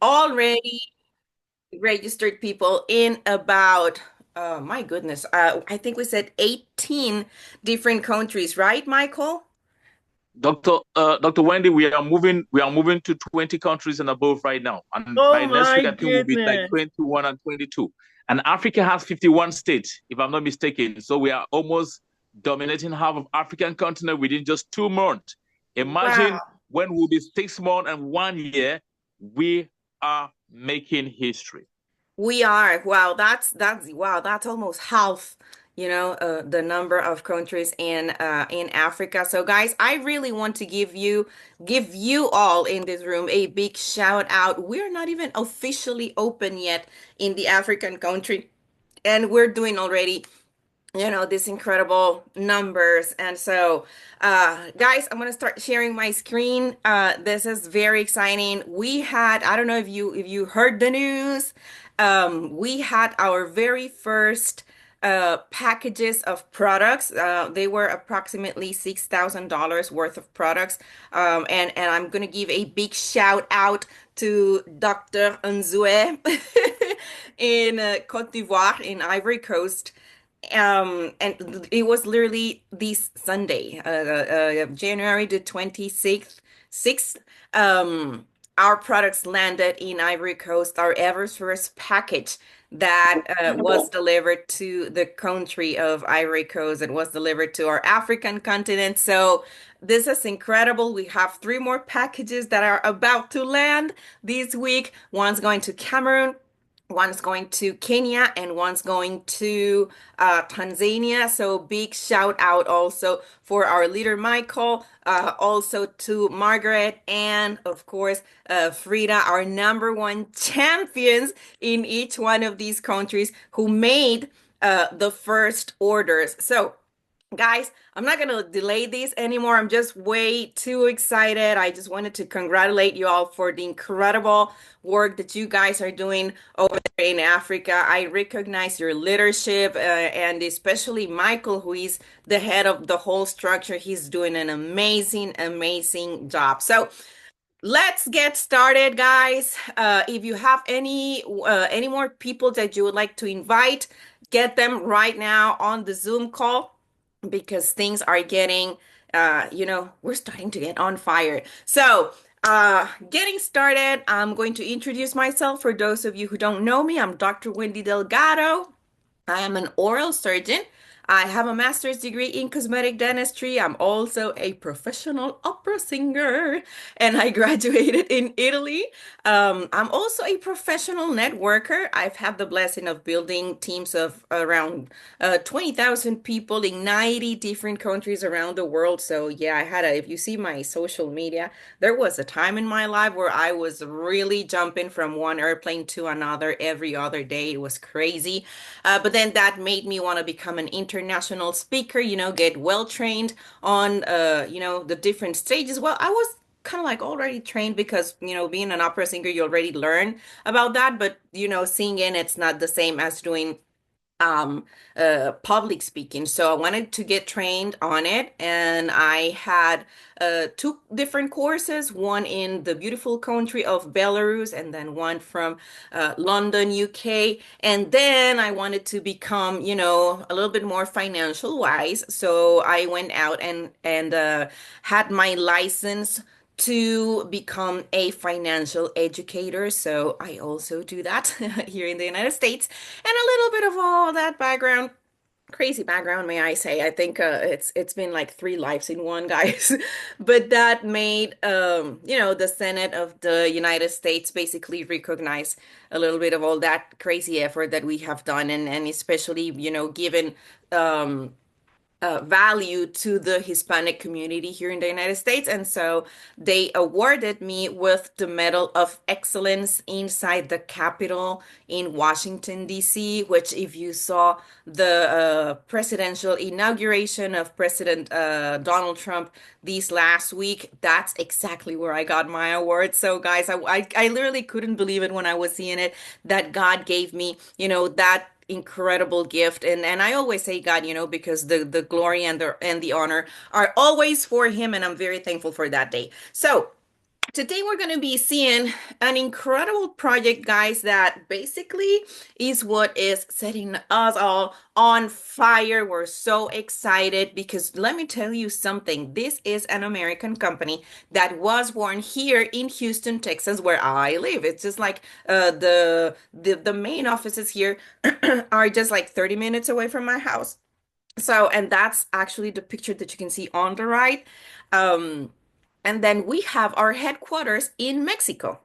already registered people in about, my goodness, I think we said 18 different countries, right, Michael? Dr. Wendy, we are moving to 20 countries and above right now. And Oh by next my week, I think we'll be like goodness. 21 and 22. And Africa has 51 states, if I'm not mistaken. So we are almost dominating half of African continent within just 2 months. Imagine Wow. when we'll be 6 months and 1 year, we are making history. We are. Wow, that's almost half, the number of countries in Africa. So guys, I really want to give you all in this room a big shout out. We're not even officially open yet in the African country, and we're doing already these incredible numbers. And so guys, I'm gonna start sharing my screen. This is very exciting. I don't know if you heard the news. We had our very first packages of products. They were approximately $6,000 worth of products. And I'm gonna give a big shout out to Dr. Nzue in Cote d'Ivoire, in Ivory Coast. And it was literally this Sunday, January the 26th. Our products landed in Ivory Coast, our ever first package that was delivered to the country of Ivory Coast. It was delivered to our African continent. So this is incredible. We have three more packages that are about to land this week. One's going to Cameroon, one's going to Kenya, and one's going to Tanzania. So big shout out also for our leader Michael, also to Margaret, and of course Frida, our number one champions in each one of these countries who made the first orders. So guys, I'm not gonna delay this anymore. I'm just way too excited. I just wanted to congratulate you all for the incredible work that you guys are doing over there in Africa. I recognize your leadership, and especially Michael, who is the head of the whole structure. He's doing an amazing, amazing job. So let's get started, guys. If you have any more people that you would like to invite, get them right now on the Zoom call because things are getting, we're starting to get on fire. So, getting started, I'm going to introduce myself. For those of you who don't know me, I'm Dr. Wendy Delgado. I am an oral surgeon. I have a master's degree in cosmetic dentistry. I'm also a professional opera singer, and I graduated in Italy. I'm also a professional networker. I've had the blessing of building teams of around 20,000 people in 90 different countries around the world. So, yeah, if you see my social media, there was a time in my life where I was really jumping from one airplane to another every other day. It was crazy. But then that made me want to become an international speaker, get well trained on, the different stages. Well, I was kind of like already trained because, being an opera singer, you already learn about that. But, singing, it's not the same as doing um public speaking. So I wanted to get trained on it, and I had two different courses, one in the beautiful country of Belarus and then one from London, UK. And then I wanted to become, a little bit more financial wise. So I went out and had my license to become a financial educator. So I also do that here in the United States. And a little bit of all that background, crazy background, may I say. I think it's been like three lives in one, guys. But that made the Senate of the United States basically recognize a little bit of all that crazy effort that we have done, and especially, given um value to the Hispanic community here in the United States. And so they awarded me with the Medal of Excellence inside the Capitol in Washington, D.C., which, if you saw the presidential inauguration of President Donald Trump this last week, that's exactly where I got my award. So, guys, I literally couldn't believe it when I was seeing it, that God gave me, that incredible gift. And I always say God, because the glory and the honor are always for him, and I'm very thankful for that day. So Today we're going to be seeing an incredible project, guys, that basically is what is setting us all on fire. We're so excited because let me tell you something. This is an American company that was born here in Houston, Texas, where I live. It's just like the main offices here are just like 30 minutes away from my house. So, and that's actually the picture that you can see on the right. Um, and then we have our headquarters in Mexico.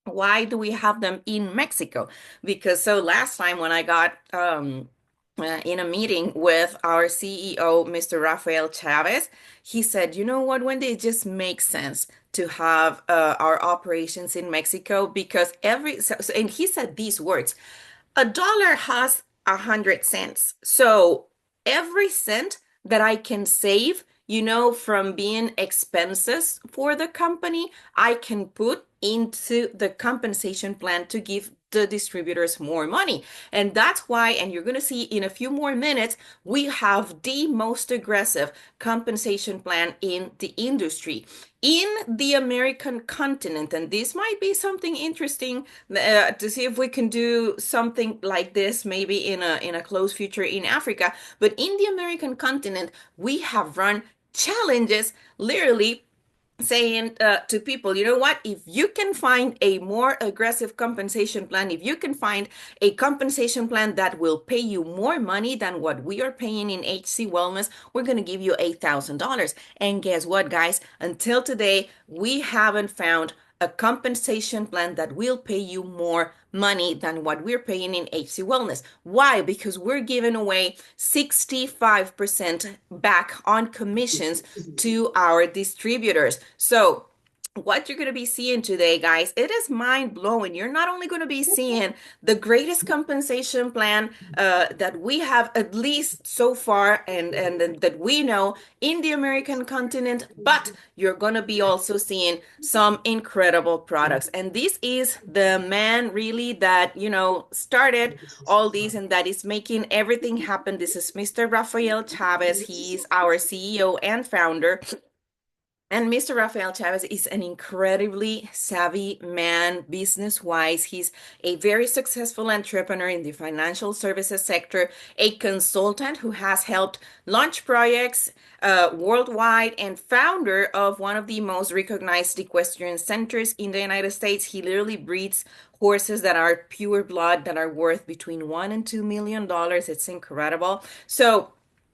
Why do we have them in Mexico? Because so last time when I got in a meeting with our CEO, Mr. Rafael Chavez, he said, you know what, Wendy, it just makes sense to have our operations in Mexico because and he said these words, a dollar has 100 cents. So every cent that I can save, from being expenses for the company, I can put into the compensation plan to give the distributors more money. And that's why, and you're going to see in a few more minutes, we have the most aggressive compensation plan in the industry in the American continent. And this might be something interesting to see if we can do something like this maybe in a close future in Africa. But in the American continent, we have run challenges literally saying to people, you know what, if you can find a more aggressive compensation plan, if you can find a compensation plan that will pay you more money than what we are paying in HC Wellness, we're going to give you $8,000. And guess what, guys? Until today, we haven't found a compensation plan that will pay you more money than what we're paying in HC Wellness. Why? Because we're giving away 65% back on commissions to our distributors. So, what you're going to be seeing today, guys, it is mind blowing. You're not only going to be seeing the greatest compensation plan that we have, at least so far, and that we know in the American continent, but you're going to be also seeing some incredible products. And this is the man really that, started all these and that is making everything happen. This is Mr. Rafael Chavez. He's our CEO and founder. And Mr. Rafael Chavez is an incredibly savvy man, business wise. He's a very successful entrepreneur in the financial services sector, a consultant who has helped launch projects worldwide, and founder of one of the most recognized equestrian centers in the United States. He literally breeds horses that are pure blood that are worth between $1 and $2 million. It's incredible. So,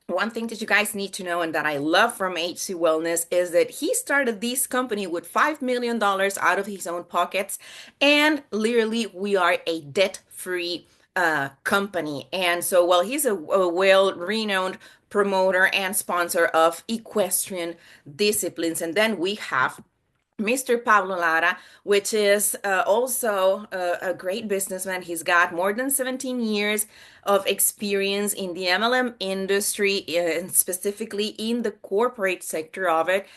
one thing that you guys need to know and that I love from HC Wellness is that he started this company with $5 million out of his own pockets. And literally, we are a debt-free company. And so, well, he's a well-renowned promoter and sponsor of equestrian disciplines. And then we have Mr. Pablo Lara, which is also a great businessman. He's got more than 17 years of experience in the MLM industry, and specifically in the corporate sector of it.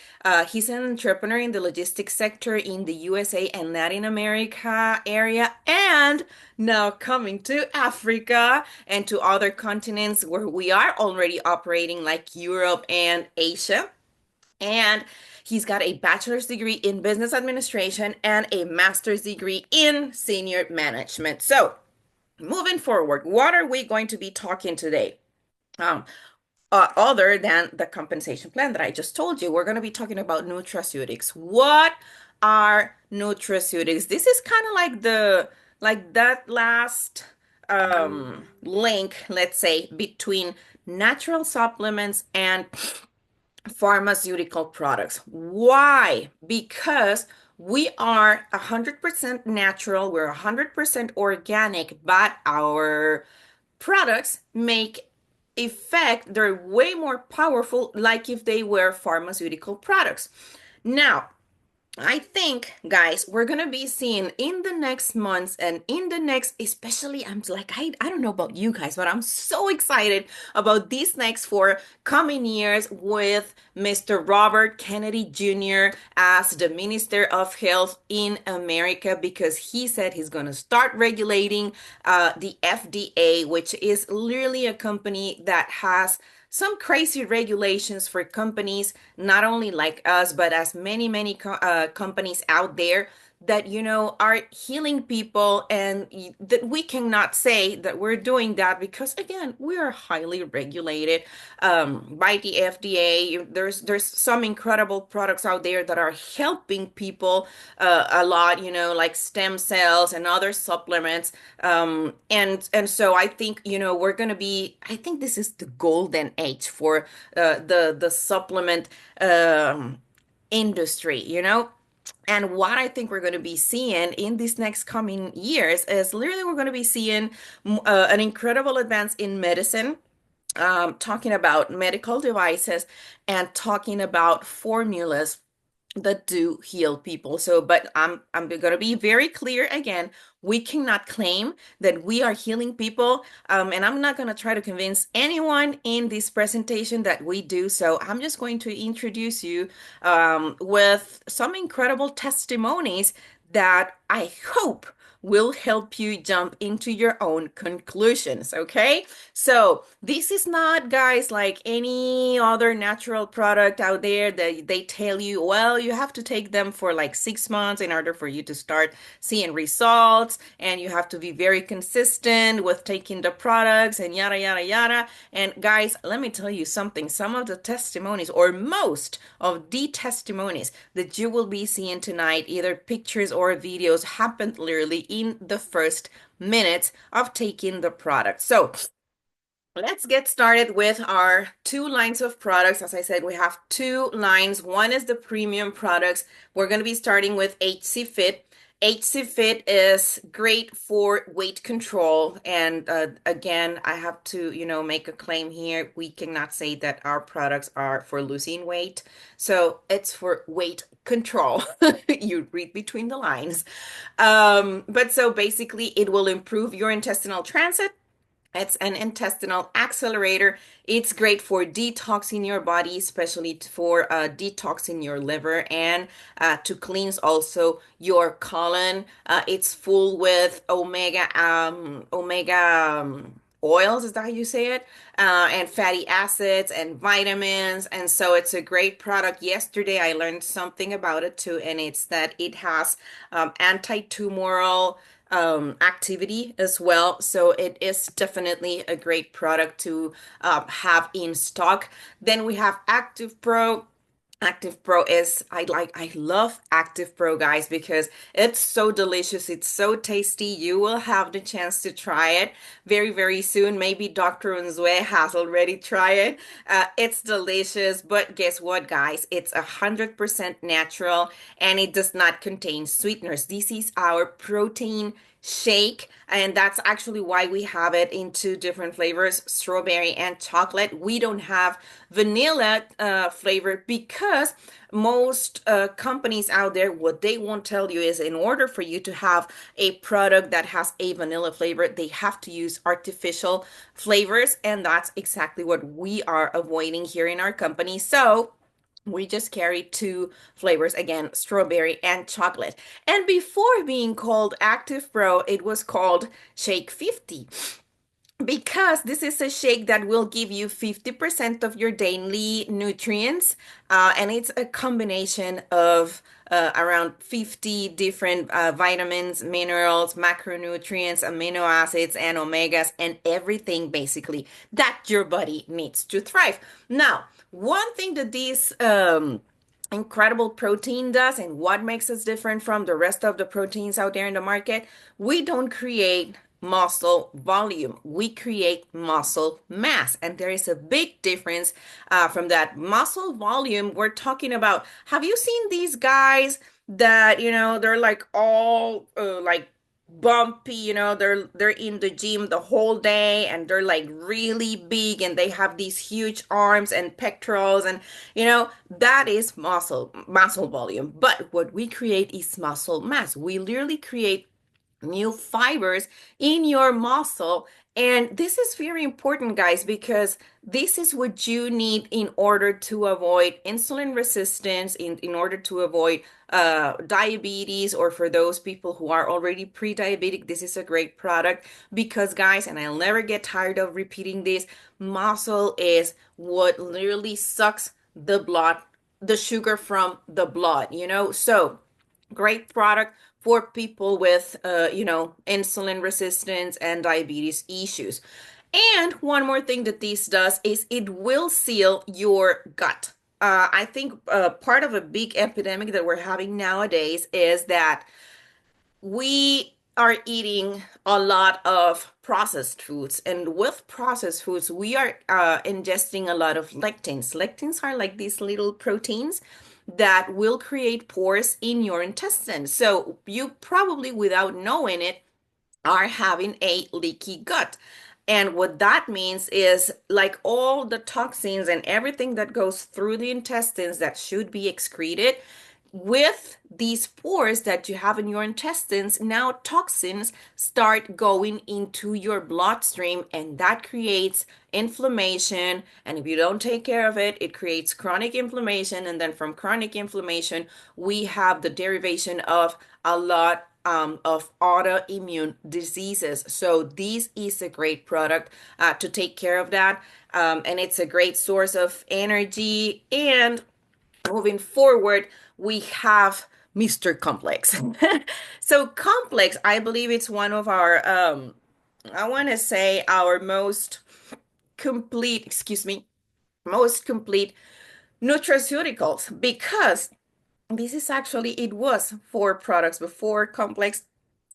He's an entrepreneur in the logistics sector in the USA and Latin America area, and now coming to Africa and to other continents where we are already operating, like Europe and Asia. And he's got a bachelor's degree in business administration and a master's degree in senior management. So, moving forward, what are we going to be talking today? Um, Other than the compensation plan that I just told you, we're going to be talking about nutraceutics. What are nutraceutics? This is kind of like that last link, let's say, between natural supplements and pharmaceutical products. Why? Because we are 100% natural, we're 100% organic, but our products make effect, they're way more powerful, like if they were pharmaceutical products. Now, I think, guys, we're gonna be seeing in the next months and in the next, especially, I'm like, I don't know about you guys, but I'm so excited about these next 4 coming years with Mr. Robert Kennedy Jr. as the Minister of Health in America, because he said he's gonna start regulating the FDA, which is literally a company that has some crazy regulations for companies, not only like us, but as many companies out there that, are healing people, and that we cannot say that we're doing that because, again, we are highly regulated by the FDA. There's some incredible products out there that are helping people a lot, like stem cells and other supplements. And so I think, we're gonna be. I think this is the golden age for the supplement industry. And what I think we're going to be seeing in these next coming years is literally we're going to be seeing an incredible advance in medicine, talking about medical devices and talking about formulas that do heal people. So, but I'm going to be very clear again. We cannot claim that we are healing people, and I'm not going to try to convince anyone in this presentation that we do. So, I'm just going to introduce you with some incredible testimonies that I hope will help you jump into your own conclusions. Okay. So this is not, guys, like any other natural product out there that they tell you, well, you have to take them for like 6 months in order for you to start seeing results, and you have to be very consistent with taking the products and yada, yada, yada. And guys, let me tell you something. Some of the testimonies, or most of the testimonies that you will be seeing tonight, either pictures or videos, happened literally in the first minutes of taking the product. So let's get started with our two lines of products. As I said, we have two lines. One is the premium products. We're going to be starting with HC Fit. HC Fit is great for weight control. And again, I have to, make a claim here. We cannot say that our products are for losing weight. So it's for weight control. You read between the lines. But so basically, it will improve your intestinal transit. It's an intestinal accelerator. It's great for detoxing your body, especially for detoxing your liver, and to cleanse also your colon. It's full with omega oils, is that how you say it? And fatty acids and vitamins. And so it's a great product. Yesterday I learned something about it too, and it's that it has anti-tumoral activity as well. So it is definitely a great product to have in stock. Then we have Active Pro. Active Pro is, I love Active Pro, guys, because it's so delicious. It's so tasty. You will have the chance to try it very, very soon. Maybe Dr. Unzue has already tried it. It's delicious, but guess what, guys? It's 100% natural, and it does not contain sweeteners. This is our protein shake, and that's actually why we have it in two different flavors, strawberry and chocolate. We don't have vanilla flavor because most companies out there, what they won't tell you is, in order for you to have a product that has a vanilla flavor, they have to use artificial flavors, and that's exactly what we are avoiding here in our company. So we just carry two flavors, again, strawberry and chocolate. And before being called Active Pro, it was called Shake 50, because this is a shake that will give you 50% of your daily nutrients, and it's a combination of around 50 different vitamins, minerals, macronutrients, amino acids, and omegas, and everything basically that your body needs to thrive. Now, one thing that this incredible protein does, and what makes us different from the rest of the proteins out there in the market, we don't create muscle volume, we create muscle mass. And there is a big difference from that. Muscle volume, we're talking about, have you seen these guys that, they're like all like bumpy, they're in the gym the whole day, and they're like really big, and they have these huge arms and pectorals, and that is muscle volume. But what we create is muscle mass. We literally create new fibers in your muscle. And this is very important, guys, because this is what you need in order to avoid insulin resistance, in order to avoid diabetes, or for those people who are already pre-diabetic, this is a great product because, guys, and I'll never get tired of repeating this, muscle is what literally sucks the blood, the sugar from the blood, So, great product for people with, insulin resistance and diabetes issues. And one more thing that this does is it will seal your gut. I think part of a big epidemic that we're having nowadays is that we are eating a lot of processed foods, and with processed foods we are ingesting a lot of lectins are like these little proteins that will create pores in your intestines, so you probably, without knowing it, are having a leaky gut. And what that means is, like, all the toxins and everything that goes through the intestines that should be excreted, with these pores that you have in your intestines, now toxins start going into your bloodstream, and that creates inflammation. And if you don't take care of it, it creates chronic inflammation. And then from chronic inflammation, we have the derivation of a lot of autoimmune diseases. So this is a great product to take care of that. And it's a great source of energy. And moving forward, we have Mr. Complex. So Complex, I believe it's one of our, I want to say our most complete, excuse me, most complete nutraceuticals, because this is actually, it was four products before Complex,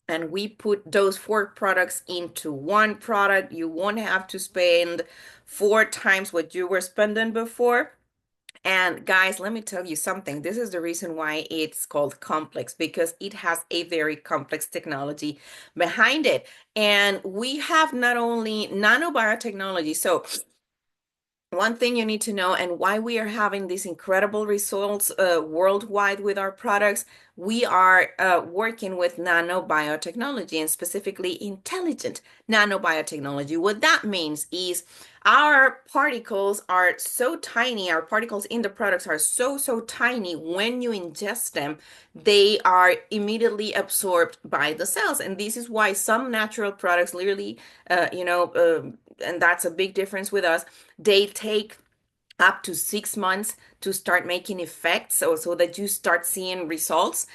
and we put those four products into one product. You won't have to spend four times what you were spending before. And guys, let me tell you something. This is the reason why it's called Complex, because it has a very complex technology behind it. And we have not only nanobiotechnology. So one thing you need to know, and why we are having these incredible results worldwide with our products, we are working with nanobiotechnology, and specifically intelligent nanobiotechnology. What that means is our particles are so tiny, our particles in the products are so tiny. When you ingest them, they are immediately absorbed by the cells. And this is why some natural products literally, and that's a big difference with us, they take up to 6 months to start making effects, so that you start seeing results,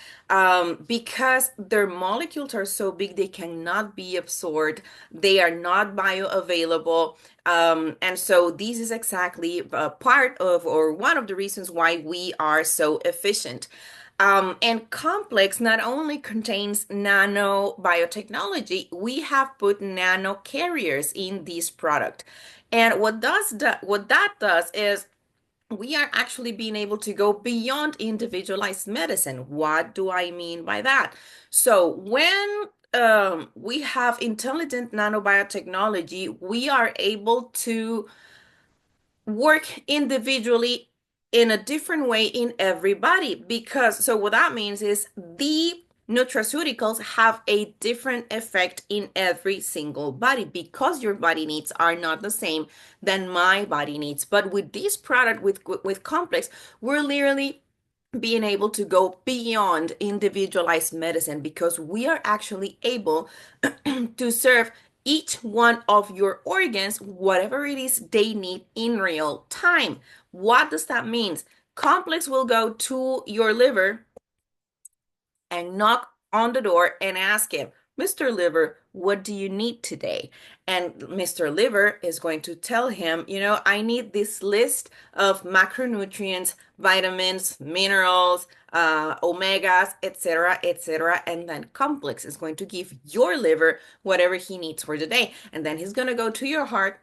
because their molecules are so big they cannot be absorbed, they are not bioavailable, and so this is exactly a part of, or one of the reasons why we are so efficient. And Complex not only contains nano biotechnology, we have put nano carriers in this product. And what that does is we are actually being able to go beyond individualized medicine. What do I mean by that? So when we have intelligent nanobiotechnology, we are able to work individually in a different way in everybody, because so what that means is the nutraceuticals have a different effect in every single body, because your body needs are not the same than my body needs. But with this product, with Complex, we're literally being able to go beyond individualized medicine, because we are actually able to serve each one of your organs whatever it is they need in real time. What does that mean? Complex will go to your liver and knock on the door and ask him, Mr. Liver, what do you need today? And Mr. Liver is going to tell him, I need this list of macronutrients, vitamins, minerals, omegas, etc., etc. And then Complex is going to give your liver whatever he needs for the day. And then he's going to go to your heart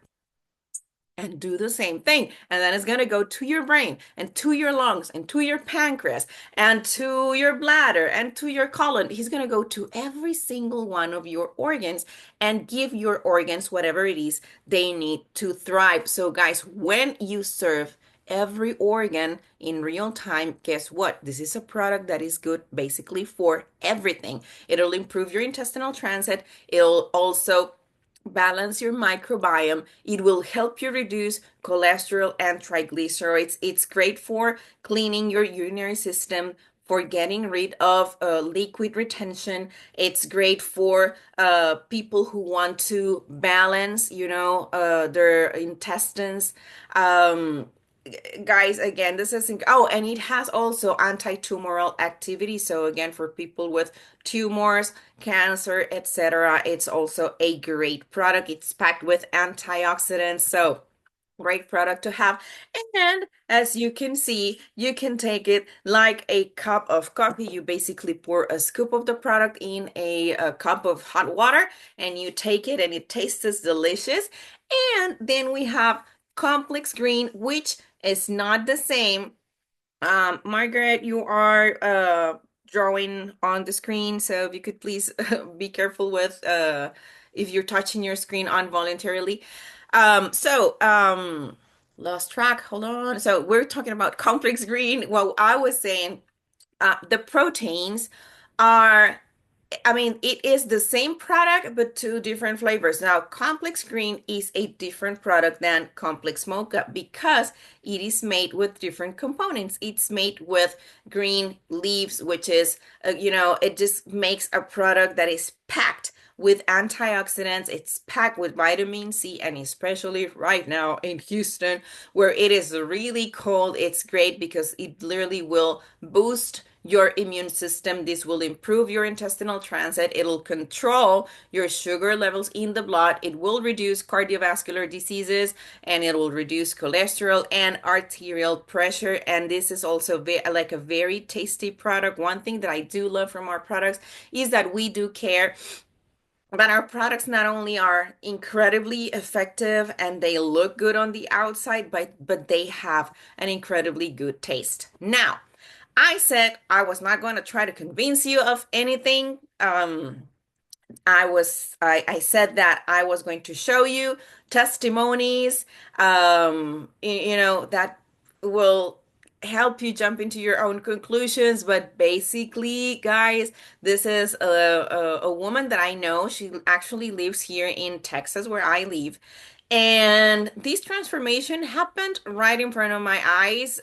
and do the same thing. And then it's going to go to your brain and to your lungs and to your pancreas and to your bladder and to your colon. He's going to go to every single one of your organs and give your organs whatever it is they need to thrive. So, guys, when you serve every organ in real time. Guess what? This is a product that is good basically for everything. It'll improve your intestinal transit. It'll also balance your microbiome. It will help you reduce cholesterol and triglycerides. It's great for cleaning your urinary system, for getting rid of liquid retention. It's great for people who want to balance, their intestines. Um, Guys, again, this is oh, and it has also anti-tumoral activity. So again, for people with tumors, cancer, etc., it's also a great product. It's packed with antioxidants. So great product to have. And as you can see, you can take it like a cup of coffee. You basically pour a scoop of the product in a cup of hot water, and you take it, and it tastes delicious. And then we have complex green, which is not the same. Margaret, you are drawing on the screen, so if you could please be careful with if you're touching your screen involuntarily. Lost track. Hold on. So we're talking about complex green. Well, I was saying the proteins are, I mean, it is the same product, but two different flavors. Now, complex green is a different product than complex mocha because it is made with different components. It's made with green leaves, which is, it just makes a product that is packed with antioxidants. It's packed with vitamin C, and especially right now in Houston, where it is really cold, it's great because it literally will boost your immune system. This will improve your intestinal transit. It'll control your sugar levels in the blood. It will reduce cardiovascular diseases, and it will reduce cholesterol and arterial pressure. And this is also like a very tasty product. One thing that I do love from our products is that we do care but our products not only are incredibly effective and they look good on the outside, but they have an incredibly good taste. Now, I said I was not going to try to convince you of anything. I said that I was going to show you testimonies, that will help you jump into your own conclusions. But basically, guys, this is a woman that I know. She actually lives here in Texas, where I live. And this transformation happened right in front of my eyes.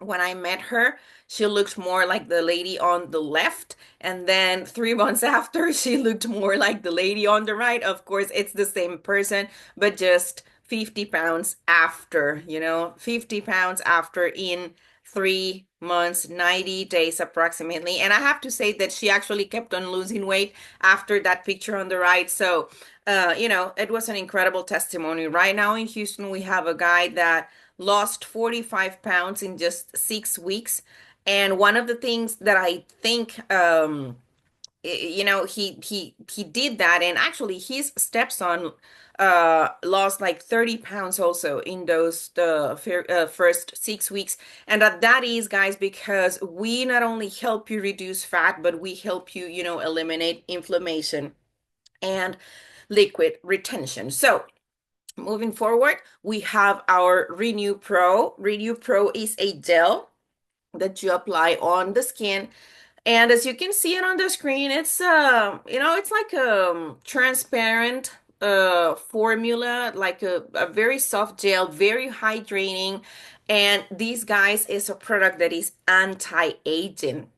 When I met her, she looked more like the lady on the left. And then 3 months after, she looked more like the lady on the right. Of course, it's the same person, but just 50 pounds after, 50 pounds after in 3 months, 90 days approximately. And I have to say that she actually kept on losing weight after that picture on the right. So, it was an incredible testimony. Right now in Houston, we have a guy that lost 45 pounds in just 6 weeks. And one of the things that I think, he did that, and actually his stepson lost like 30 pounds also in those first 6 weeks. And that is, guys, because we not only help you reduce fat, but we help you, eliminate inflammation and liquid retention. So moving forward, we have our Renew Pro. Renew Pro is a gel that you apply on the skin. And as you can see it on the screen, it's like a transparent formula, like a very soft gel, very hydrating. And these guys is a product that is anti-aging.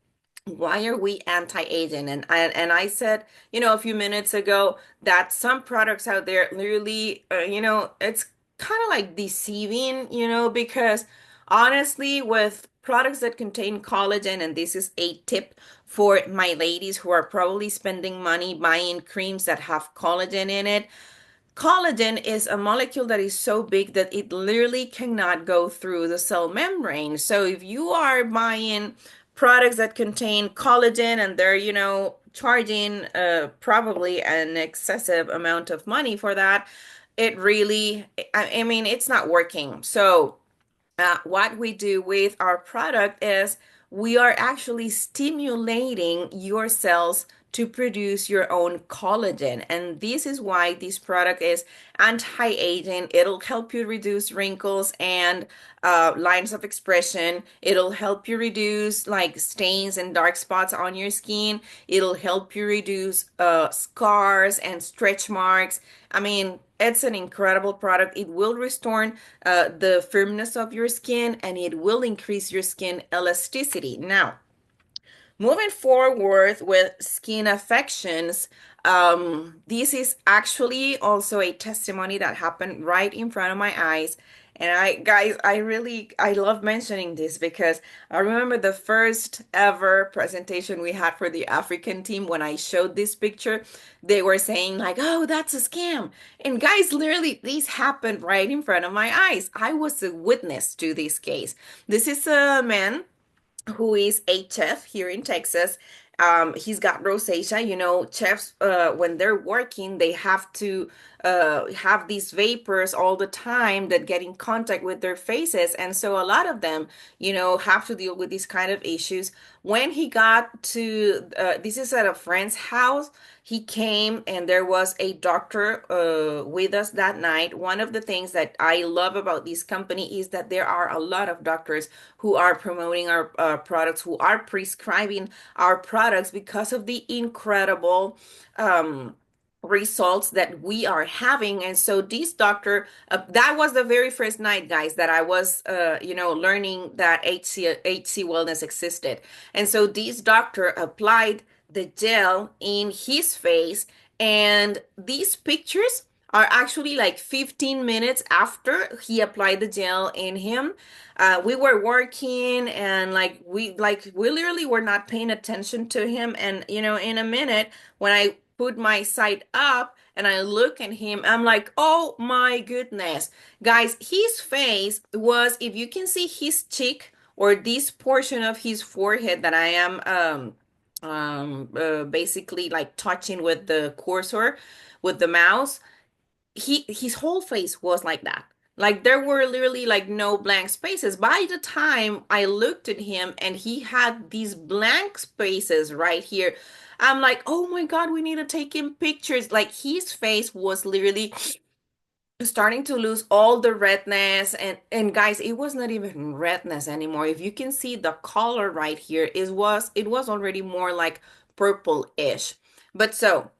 Why are we anti-aging? And I said, a few minutes ago that some products out there literally, it's kind of like deceiving, because honestly, with products that contain collagen, and this is a tip for my ladies who are probably spending money buying creams that have collagen in it. Collagen is a molecule that is so big that it literally cannot go through the cell membrane. So if you are buying products that contain collagen and they're, charging probably an excessive amount of money for that, it really, I mean, it's not working. So what we do with our product is we are actually stimulating your cells to produce your own collagen. And this is why this product is anti-aging. It'll help you reduce wrinkles and lines of expression. It'll help you reduce like stains and dark spots on your skin. It'll help you reduce scars and stretch marks. I mean, it's an incredible product. It will restore the firmness of your skin, and it will increase your skin elasticity. Now, moving forward with skin affections, this is actually also a testimony that happened right in front of my eyes. And guys, I love mentioning this because I remember the first ever presentation we had for the African team. When I showed this picture, they were saying like, "Oh, that's a scam." And guys, literally, this happened right in front of my eyes. I was a witness to this case. This is a man who is a chef here in Texas. He's got rosacea. You know, chefs, when they're working, they have to have these vapors all the time that get in contact with their faces. And so a lot of them, you know, have to deal with these kind of issues. When he got to, this is at a friend's house, he came and there was a doctor with us that night. One of the things that I love about this company is that there are a lot of doctors who are promoting our products, who are prescribing our products because of the incredible results that we are having. And so this doctor, that was the very first night, guys, that I was, you know, learning that HC Wellness existed. And so this doctor applied the gel in his face, and these pictures are actually like 15 minutes after he applied the gel in him. We were working and we literally were not paying attention to him. And you know, in a minute, when I put my side up and I look at him, I'm like, oh my goodness. Guys, his face was, if you can see his cheek or this portion of his forehead that I am basically like touching with the cursor with the mouse, his whole face was like that. Like there were literally like no blank spaces. By the time I looked at him and he had these blank spaces right here, I'm like, oh my God, we need to take him pictures. Like his face was literally starting to lose all the redness, and guys, it was not even redness anymore. If you can see the color right here, it was already more like purple-ish. But so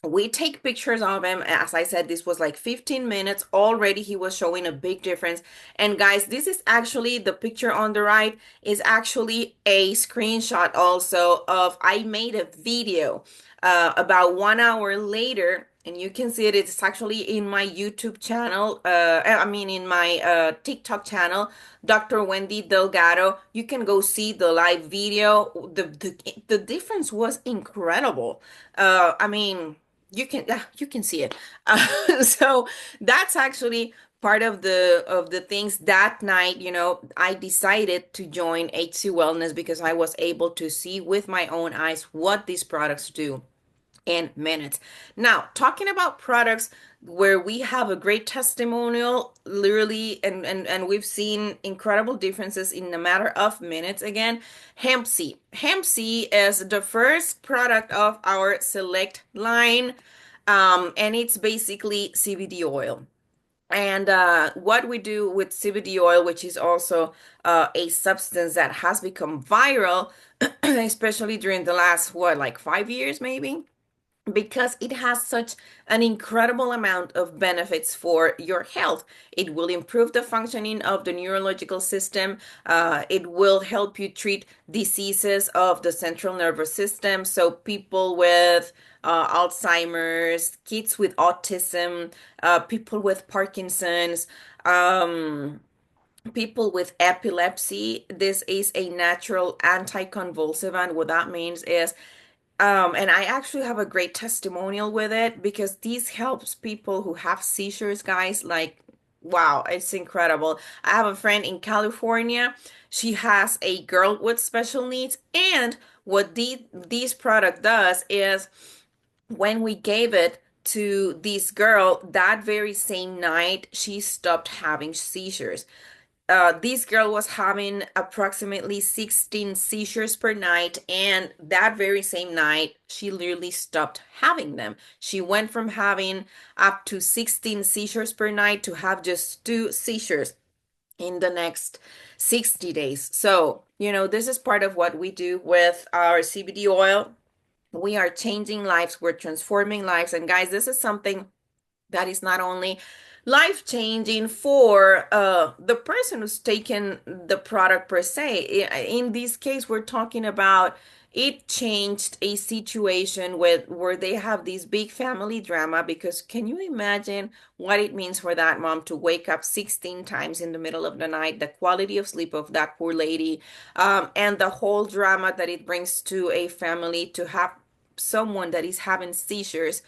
we take pictures of him. As I said, this was like 15 minutes already. He was showing a big difference. And guys, this is actually the picture on the right is actually a screenshot also of I made a video about 1 hour later. And you can see it. It's actually in my YouTube channel. I mean, in my TikTok channel, Dr. Wendy Delgado. You can go see the live video. The difference was incredible. I mean, you can see it. So that's actually part of the things that night. You know, I decided to join HC Wellness because I was able to see with my own eyes what these products do in minutes. Now, talking about products where we have a great testimonial, literally, and we've seen incredible differences in a matter of minutes. Again, hemp seed. Hemp seed is the first product of our select line, and it's basically CBD oil. And what we do with CBD oil, which is also a substance that has become viral, especially during the last, what, like 5 years, maybe? Because it has such an incredible amount of benefits for your health. It will improve the functioning of the neurological system. It will help you treat diseases of the central nervous system. So people with Alzheimer's, kids with autism, people with Parkinson's, um, people with epilepsy. This is a natural anticonvulsive, and what that means is and I actually have a great testimonial with it because this helps people who have seizures, guys. Like, wow, it's incredible. I have a friend in California. She has a girl with special needs, and what this product does is when we gave it to this girl, that very same night, she stopped having seizures. this girl was having approximately 16 seizures per night, and that very same night, she literally stopped having them. She went from having up to 16 seizures per night to have just two seizures in the next 60 days. So, this is part of what we do with our CBD oil. We are changing lives, we're transforming lives. And guys, this is something that is not only life changing for the person who's taken the product per se. In this case, we're talking about it changed a situation with where they have this big family drama, because can you imagine what it means for that mom to wake up 16 times in the middle of the night, the quality of sleep of that poor lady, and the whole drama that it brings to a family to have someone that is having seizures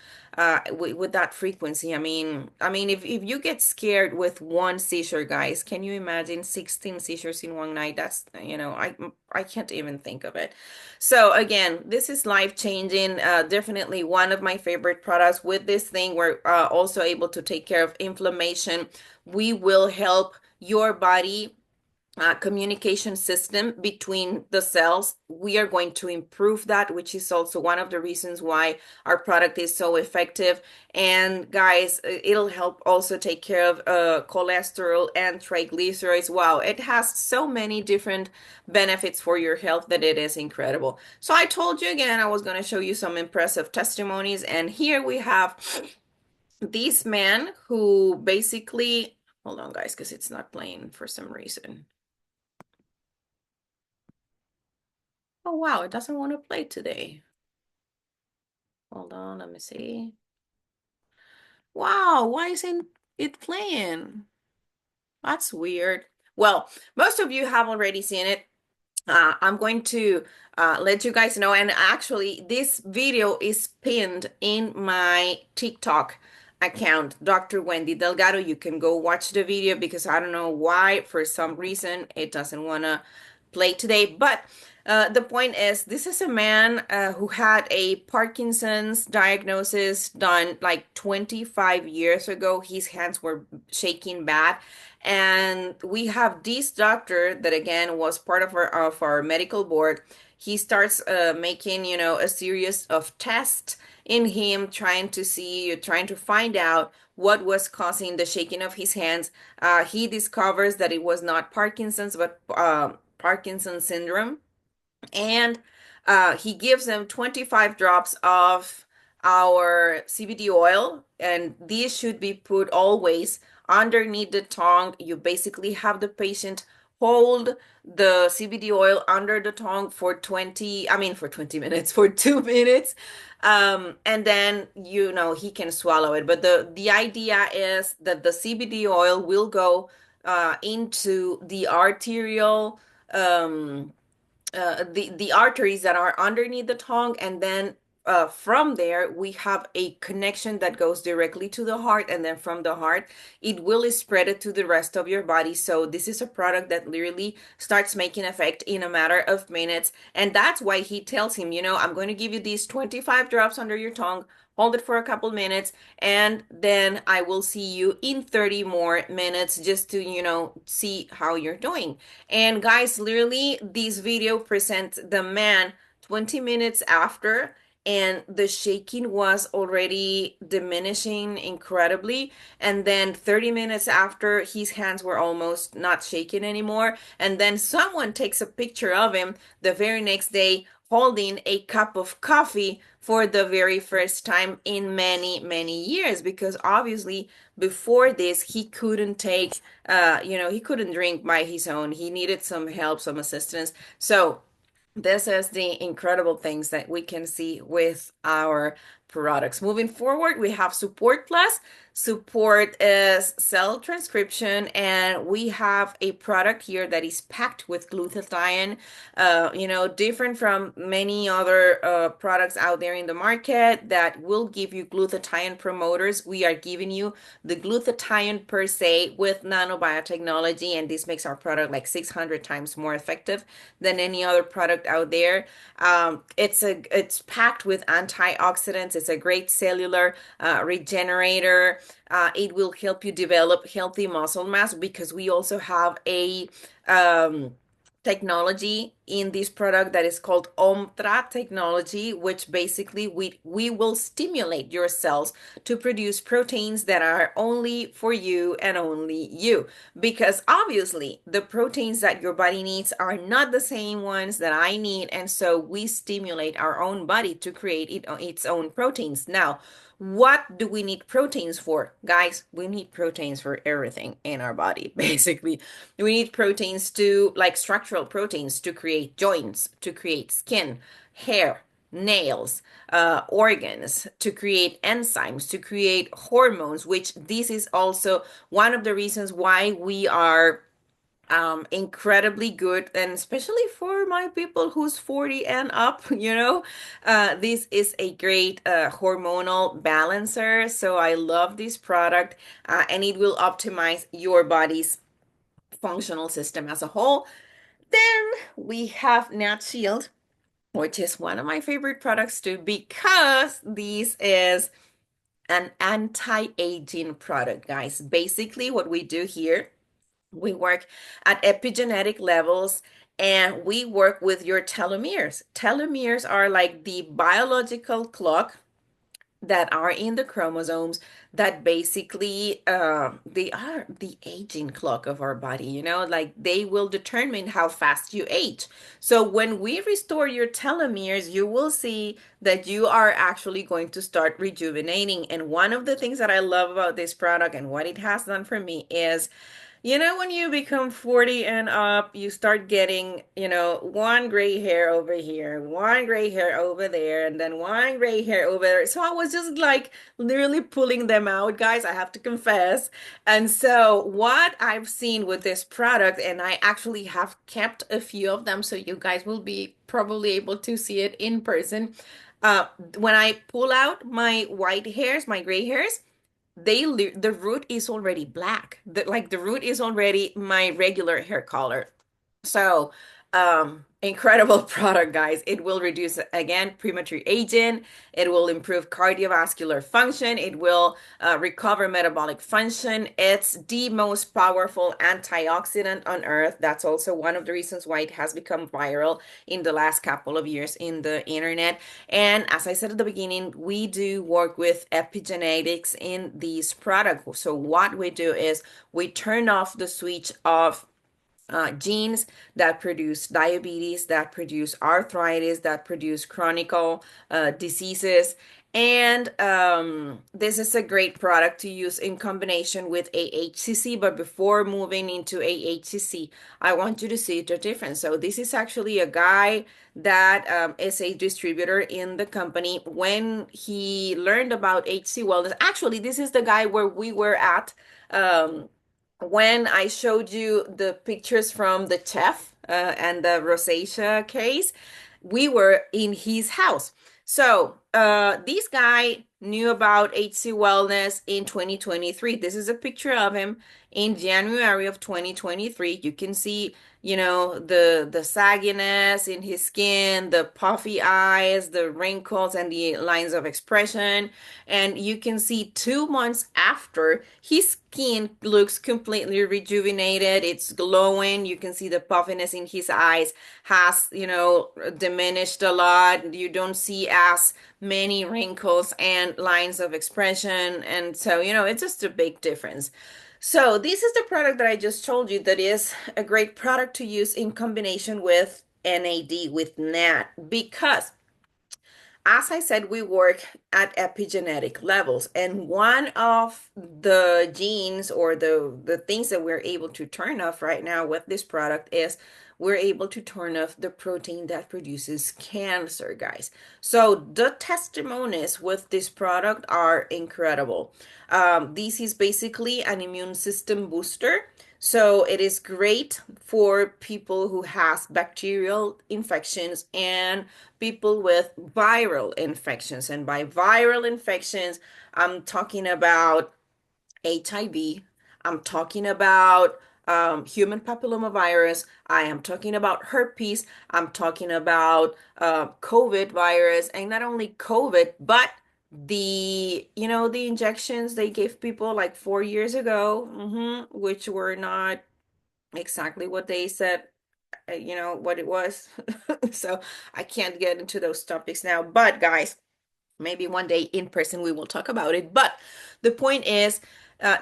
with that frequency. I mean, if you get scared with one seizure, guys, can you imagine 16 seizures in one night? That's, I can't even think of it. So again, this is life changing. Definitely one of my favorite products. With this thing, we're also able to take care of inflammation. We will help your body communication system between the cells. We are going to improve that, which is also one of the reasons why our product is so effective. And guys, it'll help also take care of cholesterol and triglycerides. Wow, it has so many different benefits for your health that it is incredible. So I told you again, I was going to show you some impressive testimonies. And here we have this man who basically, hold on, guys, because it's not playing for some reason. Oh wow, it doesn't want to play today. Hold on, let me see. Wow, why isn't it playing? That's weird. Well, most of you have already seen it. I'm going to let you guys know. And actually, this video is pinned in my TikTok account, Dr. Wendy Delgado. You can go watch the video because I don't know why, for some reason, it doesn't want to play today. But the point is, this is a man who had a Parkinson's diagnosis done like 25 years ago. His hands were shaking bad. And we have this doctor that again was part of our medical board. He starts making, a series of tests in him, trying to find out what was causing the shaking of his hands. He discovers that it was not Parkinson's, but Parkinson's syndrome. And he gives them 25 drops of our CBD oil, and these should be put always underneath the tongue. You basically have the patient hold the CBD oil under the tongue for 20 minutes, for 2 minutes. And then, he can swallow it. But the idea is that the CBD oil will go into the arterial, the arteries that are underneath the tongue, and then from there we have a connection that goes directly to the heart, and then from the heart it will spread it to the rest of your body. So this is a product that literally starts making effect in a matter of minutes, and that's why he tells him, I'm going to give you these 25 drops under your tongue, hold it for a couple minutes, and then I will see you in 30 more minutes just to, see how you're doing. And guys, literally, this video presents the man 20 minutes after, and the shaking was already diminishing incredibly. And then 30 minutes after, his hands were almost not shaking anymore. And then someone takes a picture of him the very next day holding a cup of coffee for the very first time in many, many years, because obviously before this, he couldn't he couldn't drink by his own. He needed some help, some assistance. So this is the incredible things that we can see with our products. Moving forward, we have Support Plus. Support is cell transcription, and we have a product here that is packed with glutathione, different from many other products out there in the market that will give you glutathione promoters. We are giving you the glutathione per se with nanobiotechnology, and this makes our product like 600 times more effective than any other product out there. It's packed with antioxidants. It's a great cellular regenerator. It will help you develop healthy muscle mass because we also have a um, technology in this product that is called Omtra technology, which basically we will stimulate your cells to produce proteins that are only for you and only you. Because obviously the proteins that your body needs are not the same ones that I need, and so we stimulate our own body to create its own proteins. Now, what do we need proteins for? Guys, we need proteins for everything in our body, basically. We need proteins to, like structural proteins, to create joints, to create skin, hair, nails, organs, to create enzymes, to create hormones, which this is also one of the reasons why we are incredibly good, and especially for my people who's 40 and up, this is a great hormonal balancer. So I love this product, and it will optimize your body's functional system as a whole. Then we have Nat Shield, which is one of my favorite products too, because this is an anti-aging product, guys. Basically, what we do here, we work at epigenetic levels and we work with your telomeres. Telomeres are like the biological clock that are in the chromosomes that basically they are the aging clock of our body, like they will determine how fast you age. So when we restore your telomeres, you will see that you are actually going to start rejuvenating. And one of the things that I love about this product and what it has done for me is, when you become 40 and up, you start getting, one gray hair over here, one gray hair over there, and then one gray hair over there. So I was just like literally pulling them out, guys, I have to confess. And so what I've seen with this product, and I actually have kept a few of them, so you guys will be probably able to see it in person. When I pull out my white hairs, my gray hairs, the root is already black. The root is already my regular hair color. So, incredible product, guys. It will reduce, again, premature aging. It will improve cardiovascular function. It will recover metabolic function. It's the most powerful antioxidant on earth. That's also one of the reasons why it has become viral in the last couple of years in the internet. And as I said at the beginning, we do work with epigenetics in these products. So what we do is we turn off the switch of genes that produce diabetes, that produce arthritis, that produce chronic diseases. And this is a great product to use in combination with AHCC. But before moving into AHCC, I want you to see the difference. So this is actually a guy that is a distributor in the company. When he learned about HC Wellness, actually, this is the guy where we were at. When I showed you the pictures from the chef and the rosacea case, we were in his house. So this guy knew about HC Wellness in 2023. This is a picture of him in January of 2023. You can see, the sagginess in his skin, the puffy eyes, the wrinkles, and the lines of expression. And you can see 2 months after, his skin looks completely rejuvenated. It's glowing. You can see the puffiness in his eyes has, diminished a lot. You don't see as many wrinkles and lines of expression. And so, it's just a big difference. So this is the product that I just told you that is a great product to use in combination with NAD, with NAD, because as I said, we work at epigenetic levels, and one of the genes or the things that we're able to turn off right now with this product is we're able to turn off the protein that produces cancer, guys. So the testimonies with this product are incredible. This is basically an immune system booster. So it is great for people who has bacterial infections and people with viral infections. And by viral infections, I'm talking about HIV. I'm talking about human papillomavirus. I am talking about herpes. I'm talking about COVID virus, and not only COVID, but the injections they gave people like 4 years ago, which were not exactly what they said, what it was. So I can't get into those topics now. But guys, maybe one day in person we will talk about it. But the point is,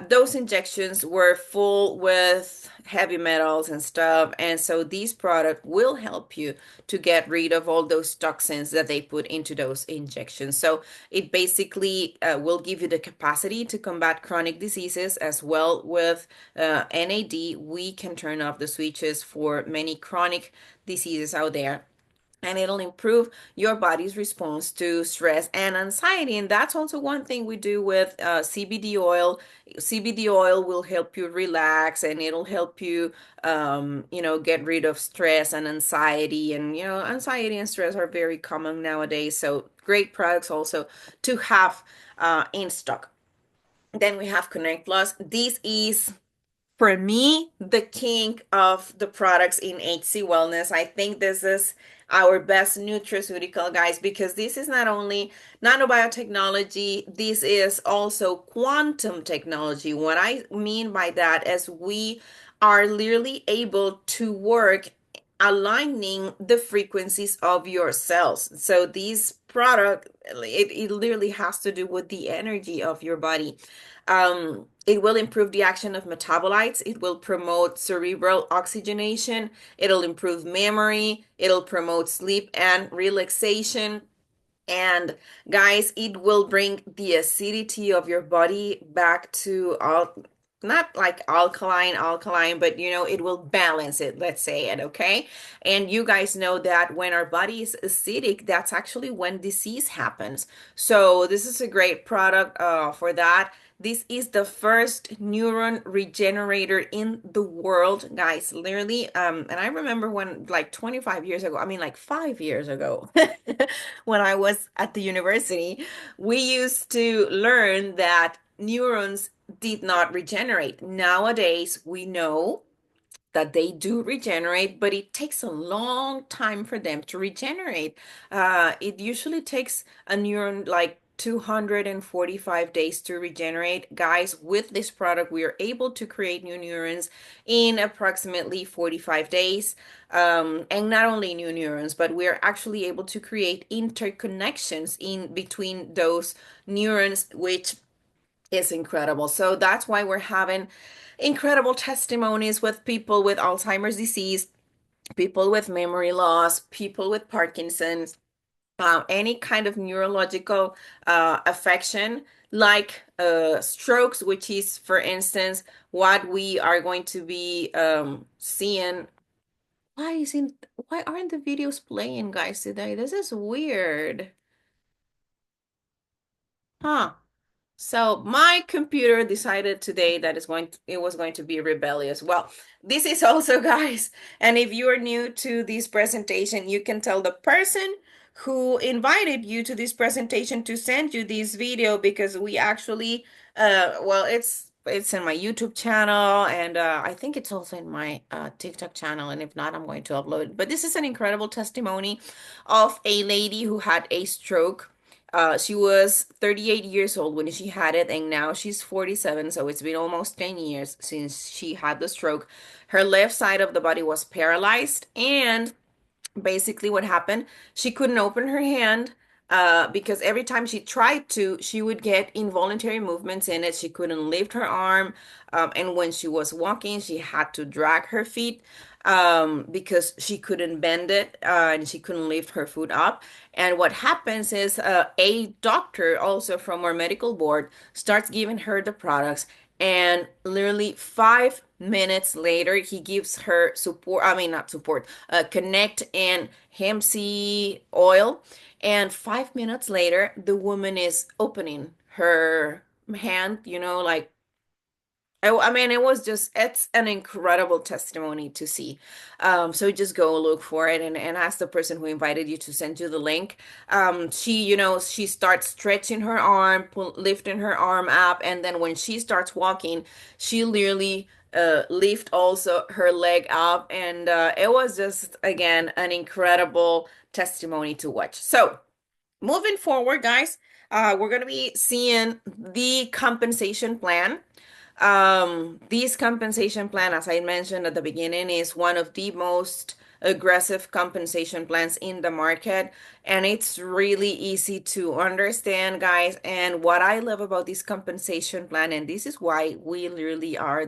those injections were full with heavy metals and stuff. And so these products will help you to get rid of all those toxins that they put into those injections. So it basically will give you the capacity to combat chronic diseases as well. With NAD, we can turn off the switches for many chronic diseases out there, and it'll improve your body's response to stress and anxiety. And that's also one thing we do with CBD oil. CBD oil will help you relax, and it'll help you, get rid of stress and anxiety. And, anxiety and stress are very common nowadays. So great products also to have in stock. Then we have Connect Plus. This is, for me, the king of the products in HC Wellness. I think this is our best nutraceutical, guys, because this is not only nanobiotechnology, this is also quantum technology. What I mean by that is we are literally able to work aligning the frequencies of your cells. So this product, it literally has to do with the energy of your body. It will improve the action of metabolites. It will promote cerebral oxygenation. It'll improve memory. It'll promote sleep and relaxation. And guys, it will bring the acidity of your body back to all, not like alkaline, but it will balance it, let's say it, okay? And you guys know that when our body is acidic, that's actually when disease happens. So this is a great product for that. This is the first neuron regenerator in the world, guys. Literally, and I remember when, like 25 years ago, I mean like 5 years ago, when I was at the university, we used to learn that neurons did not regenerate. Nowadays, we know that they do regenerate, but it takes a long time for them to regenerate. It usually takes a neuron like 245 days to regenerate. Guys, with this product, we are able to create new neurons in approximately 45 days. And not only new neurons, but we are actually able to create interconnections in between those neurons, which is incredible. So that's why we're having incredible testimonies with people with Alzheimer's disease, people with memory loss, people with Parkinson's, any kind of neurological affection, like strokes, which is, for instance, what we are going to be seeing. Why aren't the videos playing, guys, today? This is weird. Huh. So my computer decided today that it was going to be rebellious. Well, this is also, guys, and if you are new to this presentation, you can tell the person who invited you to this presentation to send you this video, because we actually well, it's in my YouTube channel, and I think it's also in my TikTok channel, and if not, I'm going to upload it. But this is an incredible testimony of a lady who had a stroke. She was 38 years old when she had it, and now she's 47, so it's been almost 10 years since she had the stroke. Her left side of the body was paralyzed, and basically what happened, she couldn't open her hand because every time she tried to, she would get involuntary movements in it. She couldn't lift her arm, and when she was walking, she had to drag her feet because she couldn't bend it, and she couldn't lift her foot up. And what happens is a doctor, also from our medical board, starts giving her the products, and literally 5 minutes later, he gives her support. I mean, not support, Connect and hemp seed oil. And 5 minutes later, the woman is opening her hand, like, I mean, it's an incredible testimony to see. So just go look for it, and ask the person who invited you to send you the link. She starts stretching her arm, lifting her arm up, and then when she starts walking, she literally lift also her leg up, and it was just, again, an incredible testimony to watch. So moving forward, guys, we're going to be seeing the compensation plan. This compensation plan, as I mentioned at the beginning, is one of the most aggressive compensation plans in the market, and it's really easy to understand, guys. And what I love about this compensation plan, and this is why we literally are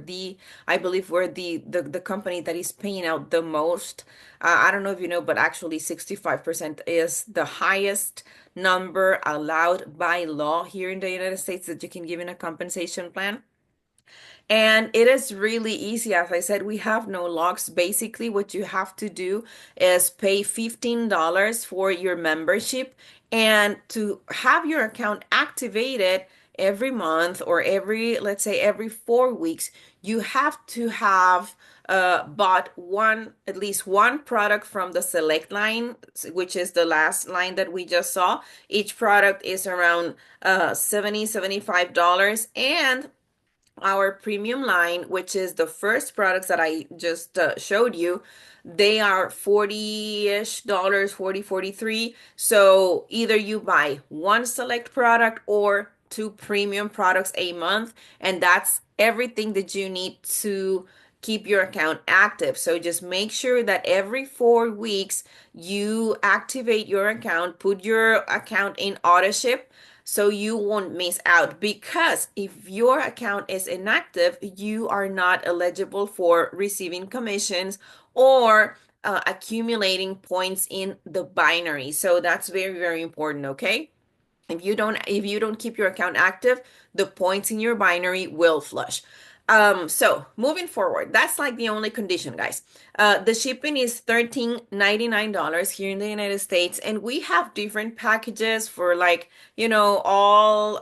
I believe we're the company that is paying out the most. I don't know if you know, but actually 65% is the highest number allowed by law here in the United States that you can give in a compensation plan. And it is really easy. As I said, we have no locks. Basically, what you have to do is pay $15 for your membership. And to have your account activated every month or let's say every 4 weeks, you have to have bought at least one product from the select line, which is the last line that we just saw. Each product is around 70, $75. And our premium line, which is the first products that I just showed you, they are 40-ish dollars, 40, 43. So either you buy one select product or two premium products a month, and that's everything that you need to keep your account active. So just make sure that every 4 weeks you activate your account, put your account in auto ship so you won't miss out, because if your account is inactive, you are not eligible for receiving commissions or accumulating points in the binary. So that's very, very important, okay? If you don't keep your account active, the points in your binary will flush. So moving forward, that's like the only condition, guys. The shipping is $13.99 here in the United States, and we have different packages for, like, all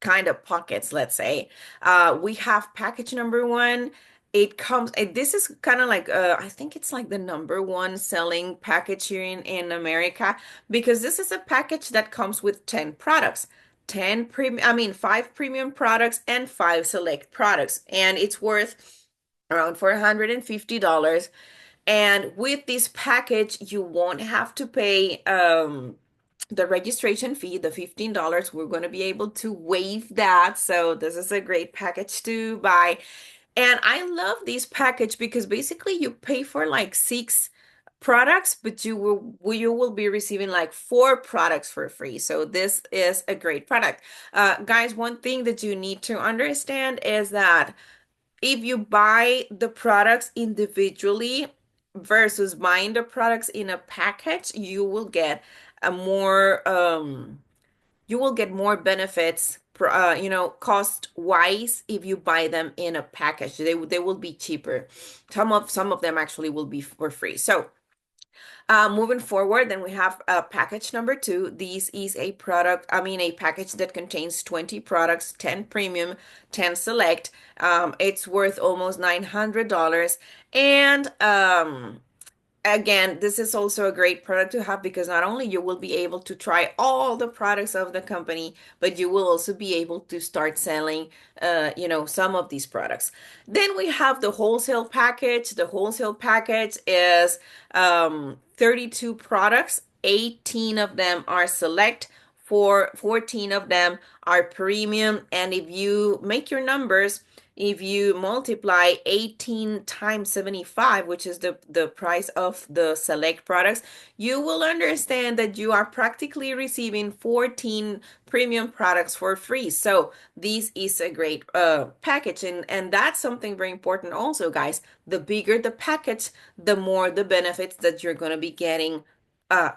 kind of pockets, let's say. We have package number one. This is kind of like, I think it's like the number one selling package here in America, because this is a package that comes with 10 products. 5 premium products and 5 select products, and it's worth around $450. And with this package, you won't have to pay the registration fee, the $15. We're going to be able to waive that. So this is a great package to buy. And I love this package because basically you pay for like 6 products, but you will be receiving like 4 products for free. So this is a great product. Guys, one thing that you need to understand is that if you buy the products individually versus buying the products in a package, a more you will get more benefits, cost wise, if you buy them in a package. They will be cheaper. Some of them actually will be for free. So moving forward, then we have package number two. This is a package that contains 20 products, 10 premium, 10 select. It's worth almost $900. And again, this is also a great product to have, because not only you will be able to try all the products of the company, but you will also be able to start selling, some of these products. Then we have the wholesale package. The wholesale package is 32 products. 18 of them are select. 14 of them are premium. And if you make your numbers, if you multiply 18 times 75, which is the price of the select products, you will understand that you are practically receiving 14 premium products for free. So this is a great package. And that's something very important also, guys. The bigger the package, the more the benefits that you're going to be getting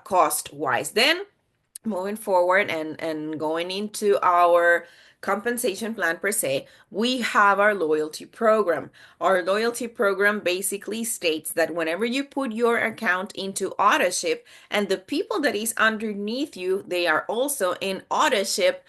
cost wise. Then moving forward and going into our compensation plan per se, we have our loyalty program. Our loyalty program basically states that whenever you put your account into auto ship, and the people that is underneath you, they are also in auto ship,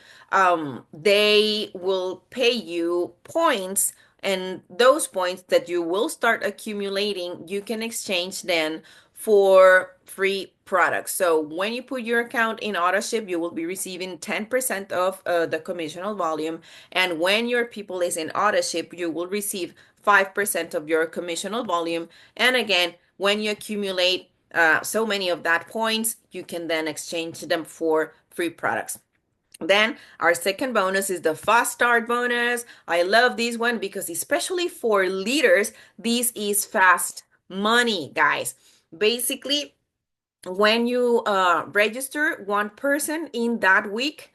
they will pay you points, and those points that you will start accumulating, you can exchange then for free products. So when you put your account in AutoShip, you will be receiving 10% of the commissional volume. And when your people is in AutoShip, you will receive 5% of your commissional volume. And again, when you accumulate so many of that points, you can then exchange them for free products. Then our second bonus is the fast start bonus. I love this one because especially for leaders, this is fast money, guys. Basically, when you register one person in that week,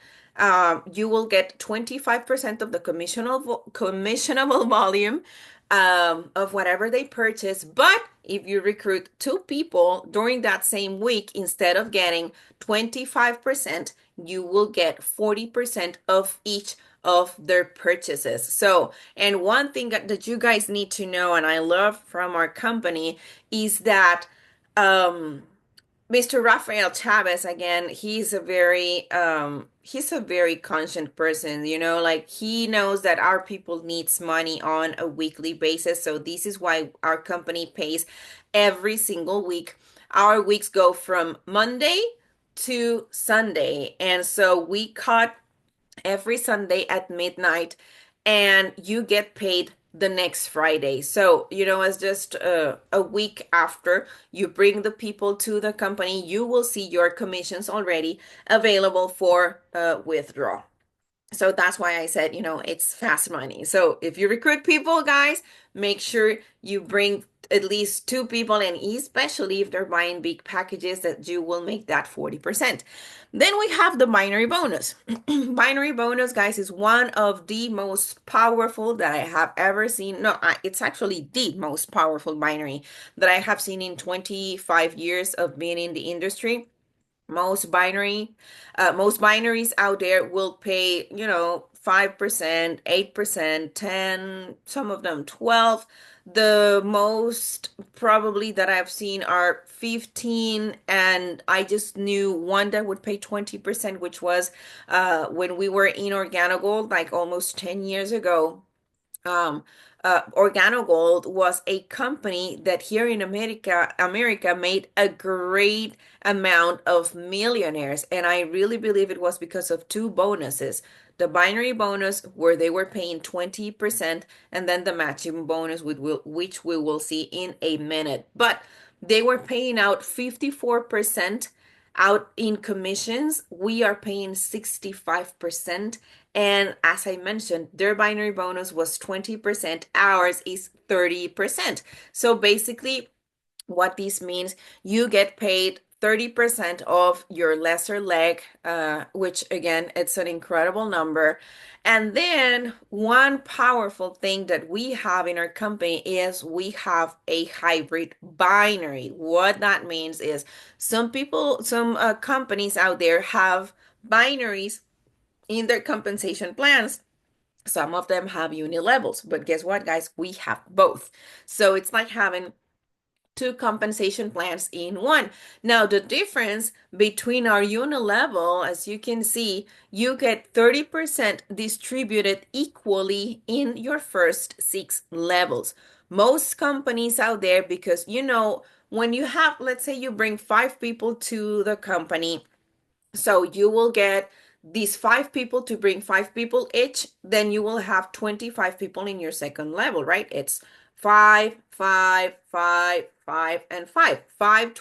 you will get 25% of the commissionable volume of whatever they purchase. But if you recruit two people during that same week, instead of getting 25%, you will get 40% of each of their purchases. So, and one thing that you guys need to know, and I love from our company, is that um Mr. Rafael Chavez, again, he's a very conscient person, like he knows that our people needs money on a weekly basis. So this is why our company pays every single week. Our weeks go from Monday to Sunday. And so we cut every Sunday at midnight, and you get paid the next Friday. So, it's just a week after you bring the people to the company, you will see your commissions already available for withdrawal. So that's why I said, it's fast money. So if you recruit people, guys, make sure you bring at least two people, and especially if they're buying big packages, that you will make that 40%. Then we have the binary bonus. Binary bonus, guys, is one of the most powerful that I have ever seen. No, it's actually the most powerful binary that I have seen in 25 years of being in the industry. Most binaries out there will pay, 5%, 8%, 10, some of them 12. The most probably that I've seen are 15, and I just knew one that would pay 20%, which was when we were in Organogold, like almost 10 years ago. um Organogold was a company that here in America made a great amount of millionaires, and I really believe it was because of two bonuses. The binary bonus, where they were paying 20%, and then the matching bonus, which we will see in a minute. But they were paying out 54% out in commissions. We are paying 65%. And as I mentioned, their binary bonus was 20%. Ours is 30%. So basically, what this means, you get paid 30% of your lesser leg, which again, it's an incredible number. And then one powerful thing that we have in our company is we have a hybrid binary. What that means is some companies out there have binaries in their compensation plans. Some of them have uni levels, but guess what, guys? We have both. So it's like having two compensation plans in one. Now, the difference between our uni level, as you can see, you get 30% distributed equally in your first 6 levels. Most companies out there, because when you have, let's say you bring 5 people to the company, so you will get these 5 people to bring 5 people each, then you will have 25 people in your second level, right? It's 5, 5, 5, 5, and 5. 5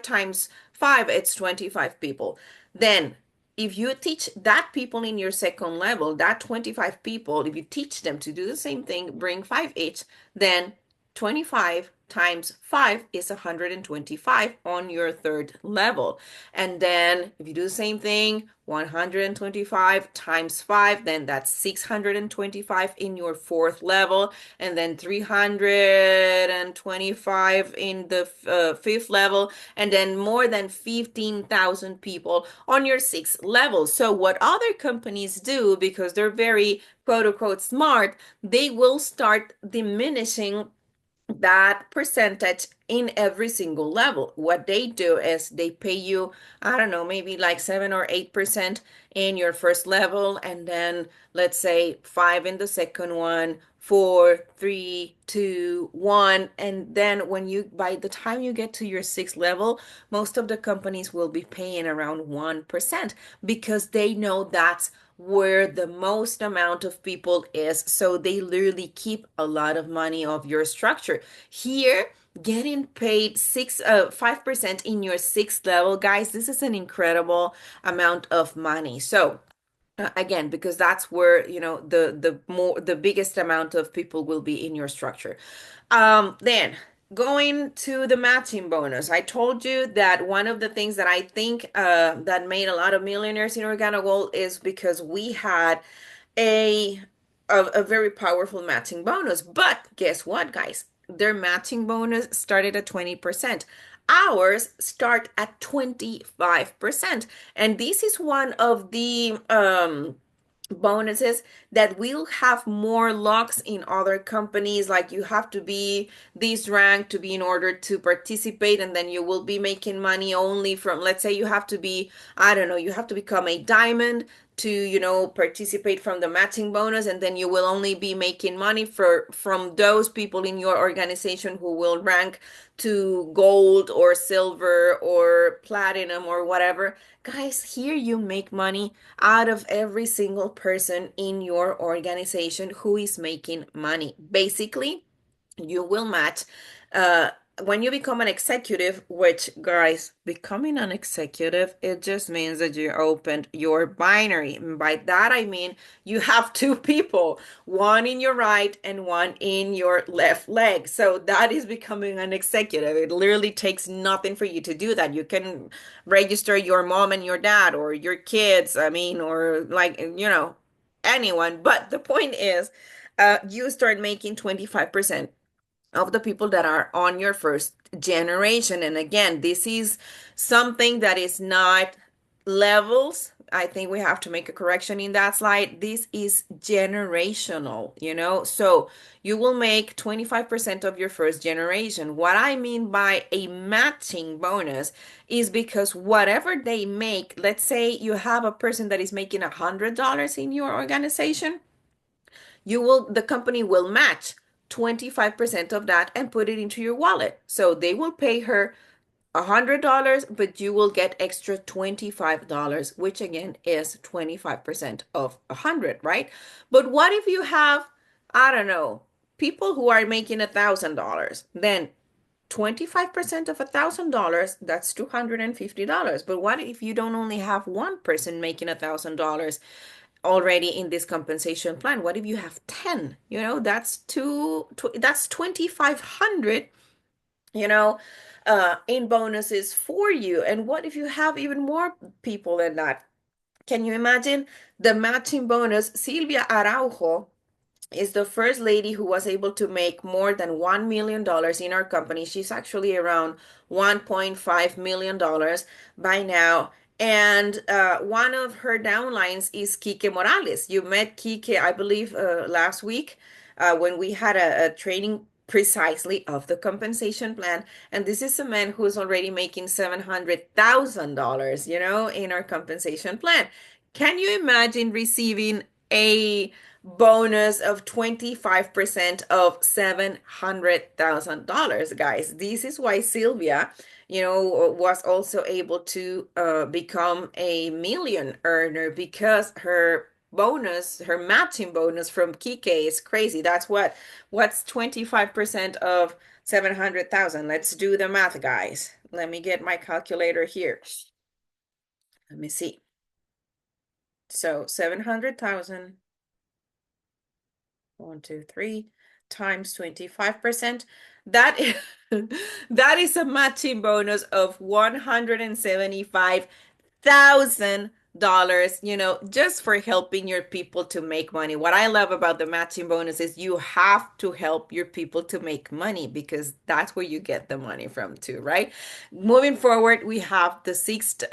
times 5, it's 25 people. Then if you teach that people in your second level, that 25 people, if you teach them to do the same thing, bring 5 each, then 25 times 5 is 125 on your third level. And then if you do the same thing, 125 times 5, then that's 625 in your fourth level, and then 325 in the fifth level, and then more than 15,000 people on your sixth level. So what other companies do, because they're very quote unquote smart, they will start diminishing that percentage in every single level. What they do is they pay you, I don't know, maybe like 7 or 8% in your first level, and then let's say 5 in the second one, 4, 3, 2, 1. And then by the time you get to your sixth level, most of the companies will be paying around 1% because they know that's where the most amount of people is. So they literally keep a lot of money of your structure. Here, getting paid 5% in your sixth level, guys. This is an incredible amount of money. So again, because that's where, the biggest amount of people will be in your structure. Then going to the matching bonus, I told you that one of the things that I think that made a lot of millionaires in Organo Gold is because we had a a very powerful matching bonus. But guess what, guys? Their matching bonus started at 20%. Ours start at 25%. And this is one of the bonuses that will have more locks in other companies, like you have to be this rank to be in order to participate, and then you will be making money only from, let's say you have to be, I don't know, you have to become a diamond to, participate from the matching bonus, and then you will only be making money from those people in your organization who will rank to gold or silver or platinum or whatever. Guys, here you make money out of every single person in your organization who is making money. Basically, you will match uh when you become an executive, which, guys, becoming an executive, it just means that you opened your binary. And by that I mean you have two people, one in your right and one in your left leg. So that is becoming an executive. It literally takes nothing for you to do that. You can register your mom and your dad or your kids, I mean, or like, anyone. But the point is, you start making 25% of the people that are on your first generation. And again, this is something that is not levels. I think we have to make a correction in that slide. This is generational, So you will make 25% of your first generation. What I mean by a matching bonus is because whatever they make, let's say you have a person that is making $100 in your organization, the company will match 25% of that and put it into your wallet. So they will pay her $100, but you will get extra $25, which again is 25% of 100, right? But what if you have, I don't know, people who are making $1,000? Then 25% of $1,000, that's $250. But what if you don't only have one person making $1,000 already in this compensation plan? What if you have 10? That's 2,500, you know, in bonuses for you. And what if you have even more people than that? Can you imagine the matching bonus? Silvia Araujo is the first lady who was able to make more than $1 million in our company. She's actually around $1.5 million by now. And one of her downlines is Kike Morales. You met Kike, I believe, last week when we had a training precisely of the compensation plan. And this is a man who's already making $700,000, in our compensation plan. Can you imagine receiving a bonus of 25% of $700,000, guys? This is why Sylvia, was also able to become a million earner, because her matching bonus from Kike is crazy. What's 25% of 700,000? Let's do the math, guys. Let me get my calculator here. Let me see. So 700,000, 1, 2, 3, times 25%. That is, that is a matching bonus of $175,000, just for helping your people to make money. What I love about the matching bonus is you have to help your people to make money, because that's where you get the money from too, right? Moving forward, we have the sixth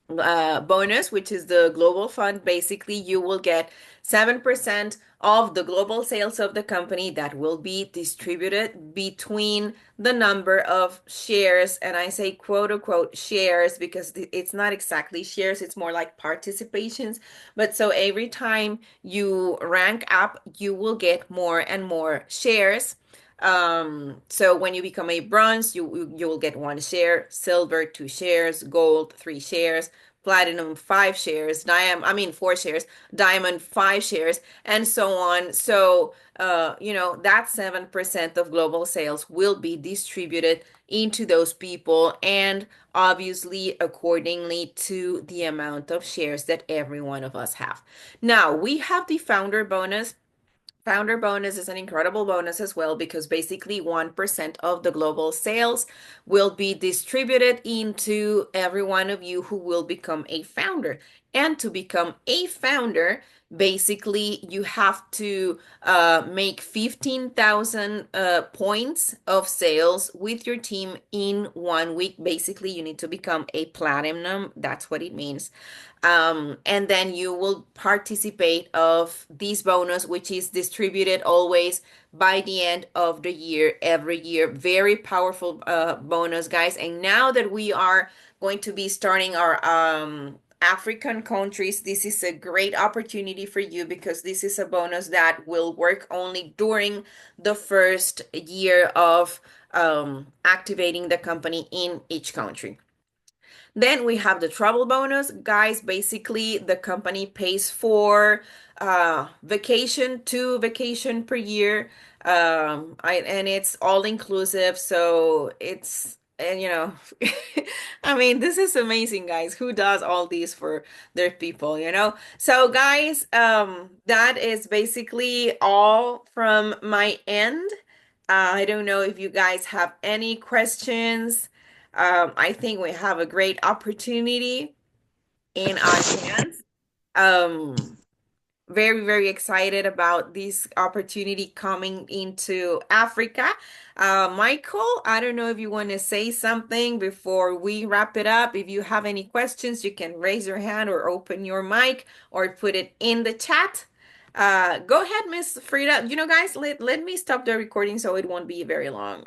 bonus, which is the global fund. Basically, you will get 7% of the global sales of the company that will be distributed between the number of shares. And I say quote unquote shares because it's not exactly shares, it's more like participations. But so every time you rank up, you will get more and more shares. So when you become a bronze, you will get 1 share, silver 2 shares, gold 3 shares, platinum 5 shares, I mean 4 shares, diamond 5 shares, and so on. So, that 7% of global sales will be distributed into those people, and obviously accordingly to the amount of shares that every one of us have. Now, we have the founder bonus. Founder bonus is an incredible bonus as well because basically 1% of the global sales will be distributed into every one of you who will become a founder. And to become a founder, basically you have to make 15,000 points of sales with your team in 1 week. Basically, you need to become a platinum. That's what it means. And then you will participate of this bonus, which is distributed always by the end of the year, every year. Very powerful bonus, guys. And now that we are going to be starting our African countries, this is a great opportunity for you because this is a bonus that will work only during the first year of activating the company in each country. Then we have the travel bonus. Guys, basically the company pays for vacation, 2 vacation per year. And it's all inclusive, so it's and I mean, this is amazing, guys. Who does all these for their people? So guys, that is basically all from my end. I don't know if you guys have any questions. I think we have a great opportunity in our hands. Um, Very, very excited about this opportunity coming into Africa. Michael, I don't know if you want to say something before we wrap it up. If you have any questions, you can raise your hand or open your mic or put it in the chat. Go ahead, Miss Frida. Guys, let me stop the recording so it won't be very long.